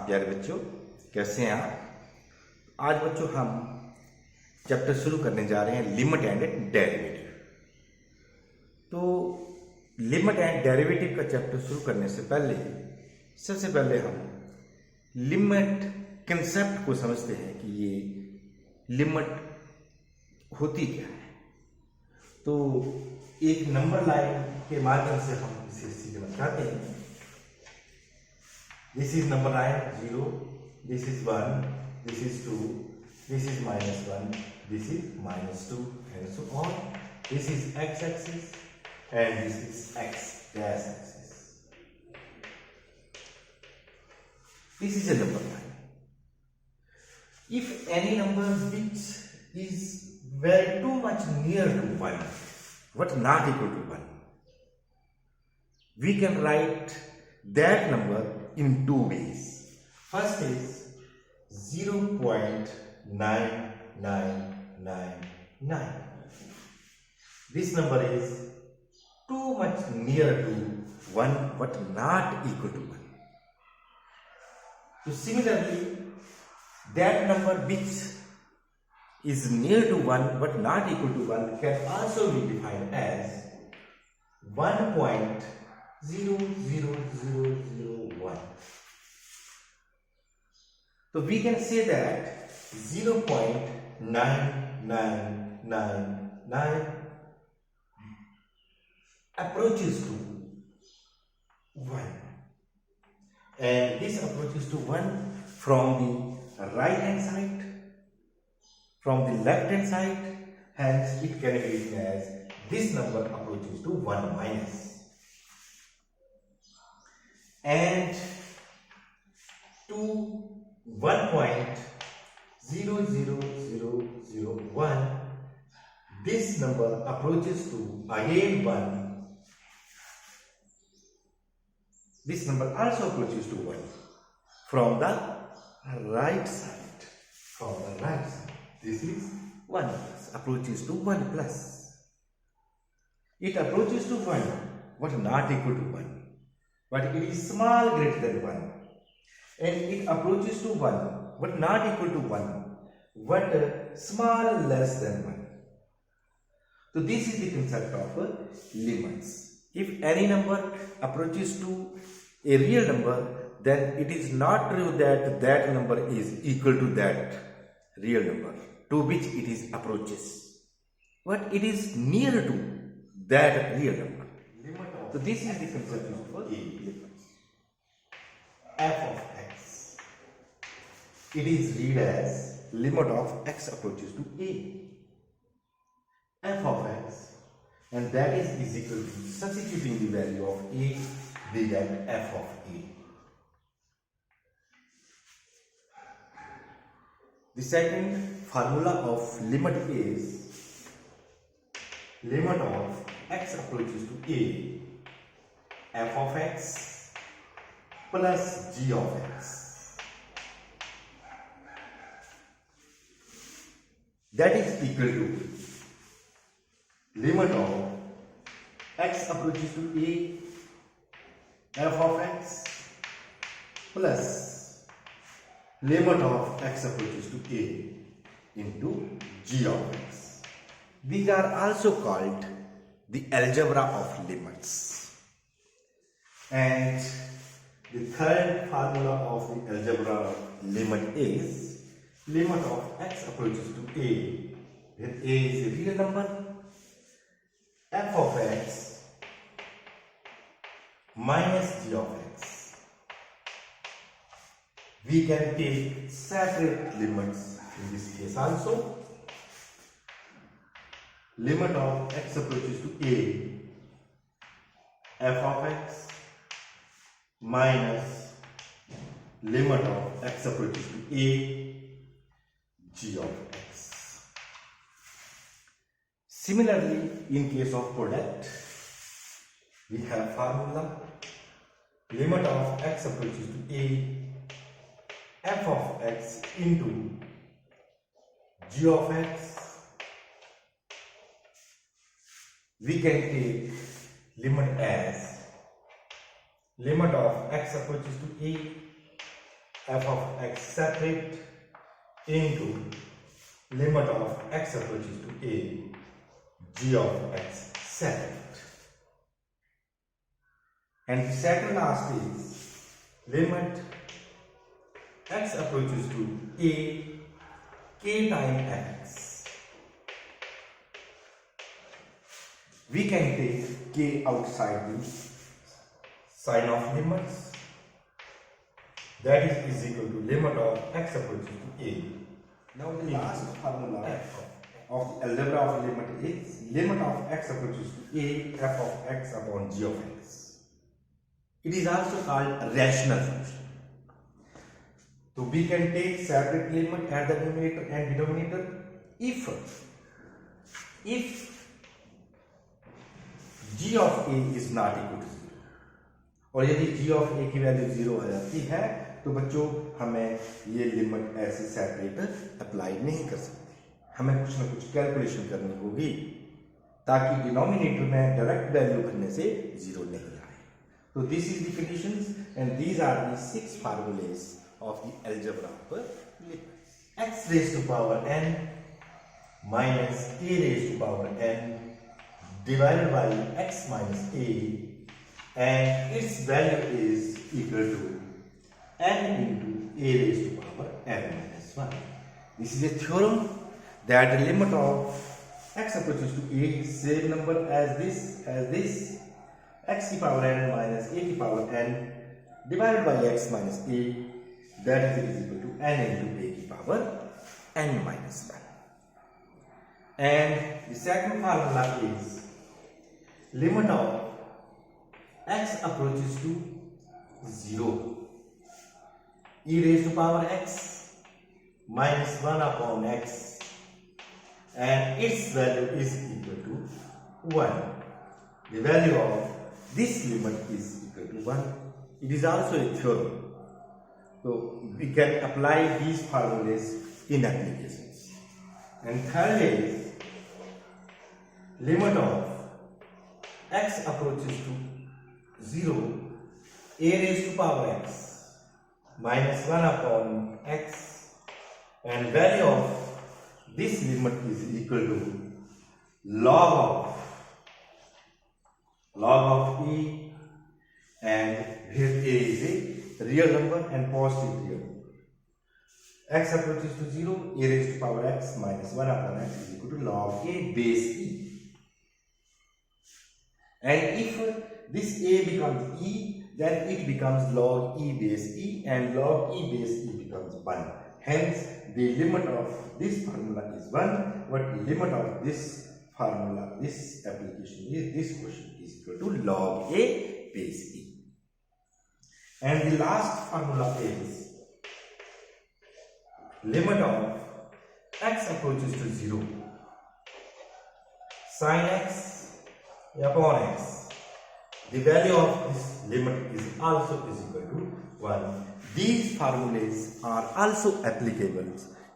प्यारे बच्चों, कैसे हैं आप। आज बच्चों हम चैप्टर शुरू करने जा रहे हैं लिमिट एंड डेरिवेटिव। तो लिमिट एंड डेरिवेटिव का चैप्टर शुरू करने से पहले सबसे पहले हम लिमिट कंसेप्ट को समझते हैं कि ये लिमिट होती क्या है। तो एक नंबर लाइन के माध्यम से हम इसे सीखना चाहते हैं। This is number line 0, this is 1, this is 2, this is -1, this is -2 and so on. This is x-axis and this is x-axis. This is a number line. If any number which is very too much near to 1 but not equal to 1, we can write that number in two ways. First is 0.9999. This number is too much near to 1 but not equal to 1. So similarly, that number which is near to 1 but not equal to 1 can also be defined as 1.00001. So we can say that 0.9999 approaches to 1, and this approaches to 1 from the right hand side, from the left hand side, hence it can be written as this number approaches to 1 minus. And to 1.00001, this number approaches to again 1. This number also approaches to 1 from the right side. From the right side, this is 1 plus, approaches to 1 plus. It approaches to 1 but not equal to 1. But it is small greater than 1, and it approaches to 1 but not equal to 1 but small less than 1. So this is the concept of limits. If any number approaches to a real number, then it is not true that that number is equal to that real number to which it is approaches, but it is near to that real number. So this is the concept of a limit. F of x, it is read as limit of x approaches to a. F of x, and that is equal to substituting the value of a, we get f of a. The second formula of limit is limit of x approaches to a, f of x plus g of x. That is equal to limit of x approaches to a, f of x plus limit of x approaches to a into g of x. These are also called the algebra of limits. And the third formula of the algebra of limit is limit of x approaches to a, where a is a real number, f of x minus g of x. We can take separate limits in this case also. Limit of x approaches to a, f of x minus limit of x approaches to a, g of x. Similarly, in case of product, we have formula limit of x approaches to a, f of x into g of x. We can take limit as limit of x approaches to a, f of x separate into limit of x approaches to a, g of x separate. And the second last is limit x approaches to a, k times x. We can take k outside the sign of limits. That is equal to limit of x approaches to a. Now the last formula of the algebra of limit is limit of x approaches to a, f of x upon g of x. It is also called a rational function. So we can take separate limit at the numerator and denominator if g of a is not equal to 0, और यदि g of a की value 0 आ जाती है तो बच्चों हमें ये limit ऐसे सेपरेट अप्लाई नहीं कर सकते, हमें कुछ ना कुछ कैलकुलेशन करनी होगी ताकि डिनोमिनेटर में डायरेक्ट वैल्यू भरने से 0 नहीं आए. तो this is the conditions and these are the 6 formulae of the algebra of x raised to power n minus k raised to power n divided by x minus a, and its value is equal to n into a raised to power n minus 1. This is a theorem that the limit of x approaches to a is same number as this x to power n minus a to power n divided by x minus a, that is equal to n into a to power n minus 1. And the second formula is limit of x approaches to 0, e raised to power x minus 1 upon x, and its value is equal to 1. The value of this limit is equal to 1. It is also a theorem. So we can apply these formulas in applications. And third is limit of x approaches to 0, a raised to power x minus 1 upon x, and value of this limit is equal to log of e, and here a is a real number and positive real number. X approaches to 0, a raised to power x minus 1 upon x is equal to log a base e. And if this a becomes e, then it becomes log e base e, and log e base e becomes 1. Hence, the limit of this formula is 1, but the limit of this formula, this application is, this question is equal to log a base e. And the last formula is limit of x approaches to 0, sin x upon x. The value of this limit is also equal to 1. These formulas are also applicable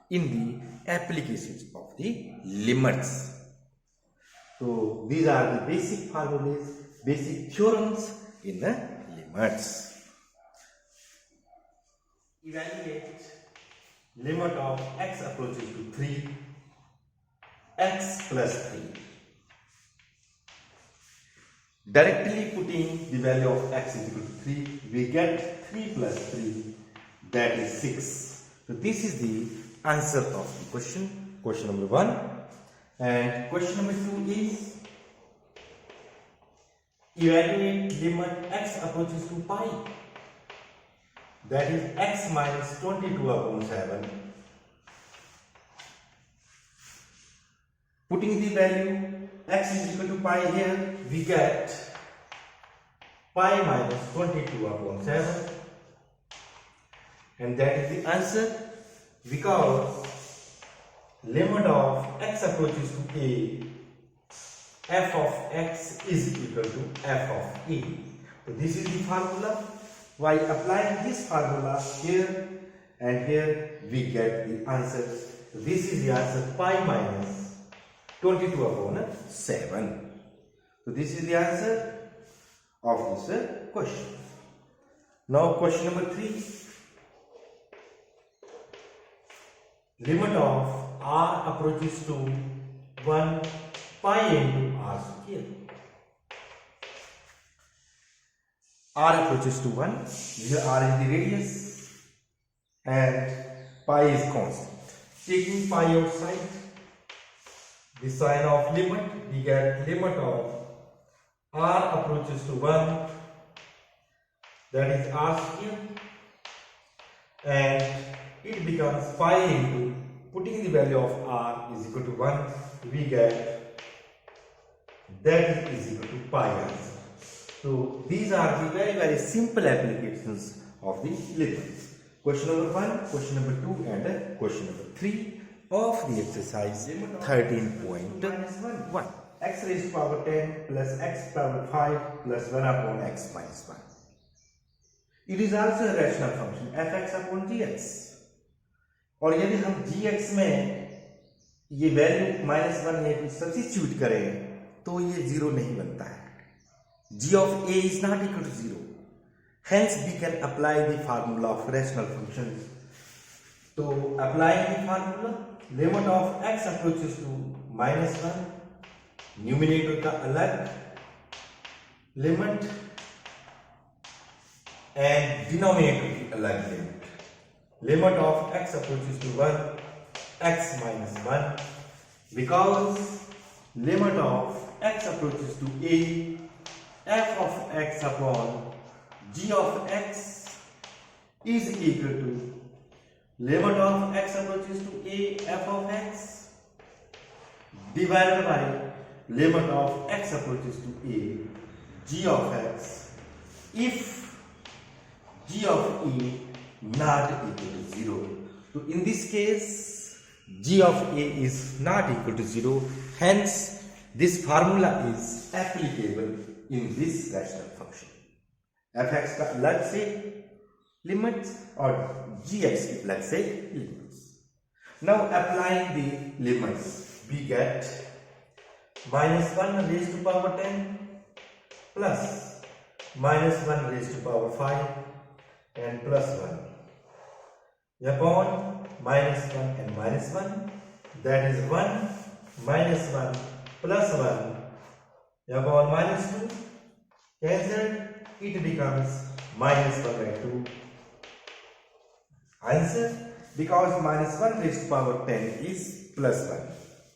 in the applications of the limits. So these are the basic formulas, basic theorems in the limits. Evaluate limit of x approaches to 3, x plus 3. Directly putting the value of x is equal to 3, we get 3 plus 3, that is 6. So this is the answer of the question number 1. And question number 2 is evaluate limit x approaches to pi, that is x minus 22 upon 7. Putting the value x is equal to pi here, we get pi minus 22 upon 7, and that is the answer, because limit of x approaches to a, f of x is equal to f of a. So this is the formula. By applying this formula here and here, we get the answer. So this is the answer, pi minus 22 upon 7. So this is the answer of this question. Now question number 3. limit of r approaches to 1 pi into r square. R approaches to 1, here r is the radius and pi is constant. Taking pi outside, the sign of limit, we get limit of r approaches to 1, that is r square, and it becomes pi into, putting the value of r is equal to 1, we get that is equal to pi answer. So these are the very simple applications of the limits. Question number 1, question number 2 and question number 3 of the exercise 13.1. X raised to power 10 plus x power 5 plus 1 upon x minus 1. It is also a rational function fx upon gx. और यदि हम gx में ये value -1 substitute करें तो ये 0 नहीं बनता है. g of a is not equal to 0. Hence we can apply the formula of rational functions. So applying the formula, limit of x approaches to -1, numerator का अलग limit and denominator की अलग limit. Limit of x approaches to 1, x minus 1, because limit of x approaches to a, f of x upon g of x is equal to limit of x approaches to a, f of x divided by limit of x approaches to a, g of x, if g of a not equal to 0. So in this case g of a is not equal to 0, hence this formula is applicable in this rational function. fx का अलग से limits और gx की अलग से limits. Now applying the limits, we get -1 raised to power 10 plus -1 raised to power 5 and plus 1 upon -1 and -1, that is 1 -1 plus 1 upon -2, cancelled, it becomes -1/2. Answer, because -1 raised to power 10 is plus 1.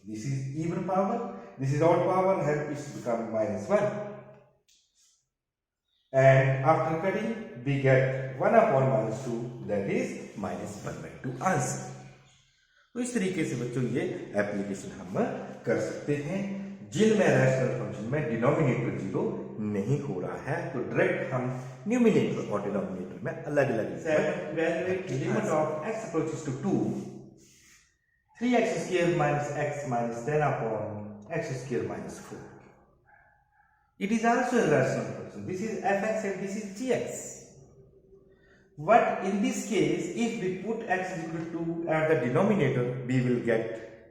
This is even power, this is odd power, hence it's become -1. And after cutting, we get 1 upon -2, that is -1/2 answer. तो इस तरीके से बच्चों ये application हम कर सकते हैं जिनमें रैशनल फंक्शन में डिनोमिनेटर 0 नहीं हो रहा है, तो डायरेक्ट हम न्यूमिनेटर और डिनोमिनेटर में अलग अलग evaluate limit of x approaches to 2, 3x square minus x minus 10 upon x square minus 4. It is also a rational function. This is fx and this is gx. But in this case, if we put x is equal to 2 at the denominator, we will get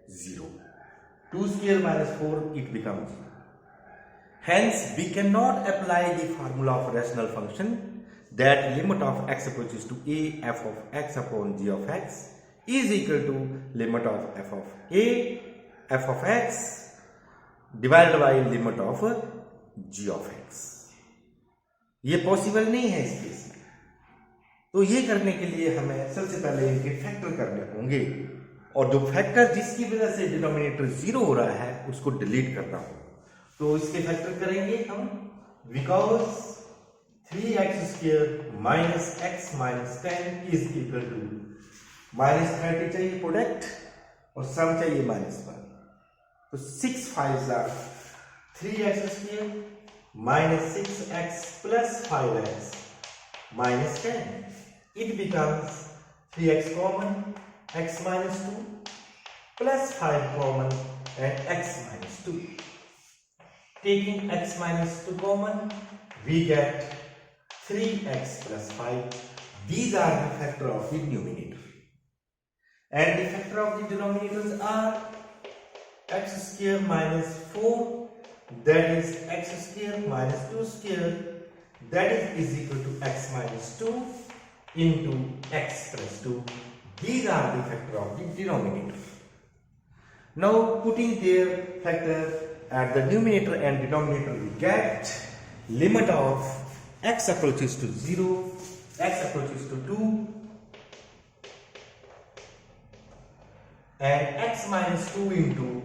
0. 2 square minus 4, it becomes 0. Hence, we cannot apply the formula of rational function that limit of x approaches to a, f of x upon g of x is equal to limit of f of a, f of x divided by limit of g of x. ये possible नहीं है इस case में. तो ये करने के लिए हमें सबसे पहले इनके फैक्टर करने होंगे, और जो फैक्टर जिसकी वजह से डिनोमिनेटर 0 हो रहा है उसको डिलीट करना होगा. तो इसके फैक्टर करेंगे हम, because 3x square minus x minus 10 is equal to -30 चाहिए प्रोडक्ट और सम चाहिए -1. तो 6 5 3x square minus 6x plus 5x minus 10. It becomes 3x common, x minus 2 plus 5 common and x minus 2. Taking x minus 2 common, we get 3x plus 5. These are the factor of the numerator. And the factor of the denominators are x square minus 4, that is x square minus 2 square, that is equal to x minus 2 into x plus 2. These are the factor of the denominator. Now putting their factor at the numerator and denominator, we get limit of x approaches to 0, x approaches to 2, and x minus 2 into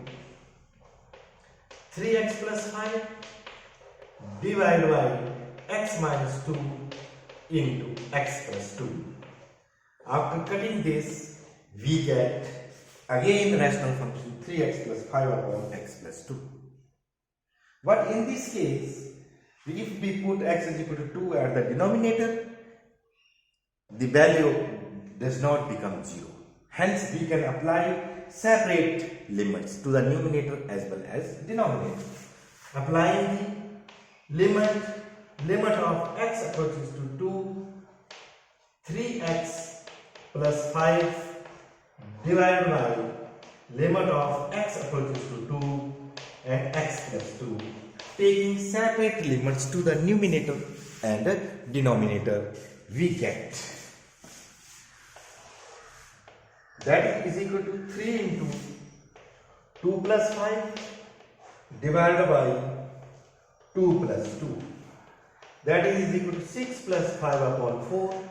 3x plus 5 divided by x minus 2 into x plus 2. After cutting this, we get again rational function 3x plus 5 upon x plus 2. But in this case, if we put x is equal to 2 at the denominator, the value does not become 0. Hence, we can apply separate limits to the numerator as well as denominator. Applying the limit of x approaches to 2, 3x plus 5 divided by limit of x approaches to 2 and x plus 2, taking separate limits to the numerator and the denominator, we get that is equal to 3 into 2 plus 5 divided by 2 plus 2. That is equal to 6 plus 5 upon 4,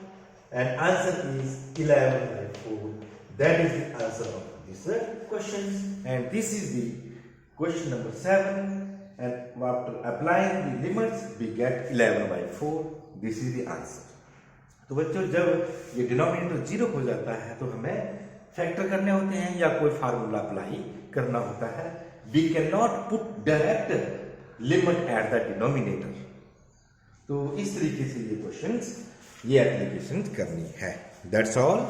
and answer is 11 by 4. That is the answer of this question, and this is the question number 7. And after applying the limits, we get 11 by 4. This is the answer. तो बच्चों, जब ये denominator 0 हो जाता है तो हमें factor करने होते हैं या कोई फार्मूला अप्लाई करना होता है. We can not put direct limit at the denominator. तो इस तरीके से ये क्वेश्चंस, ये एप्लीकेशन करनी है. That's all.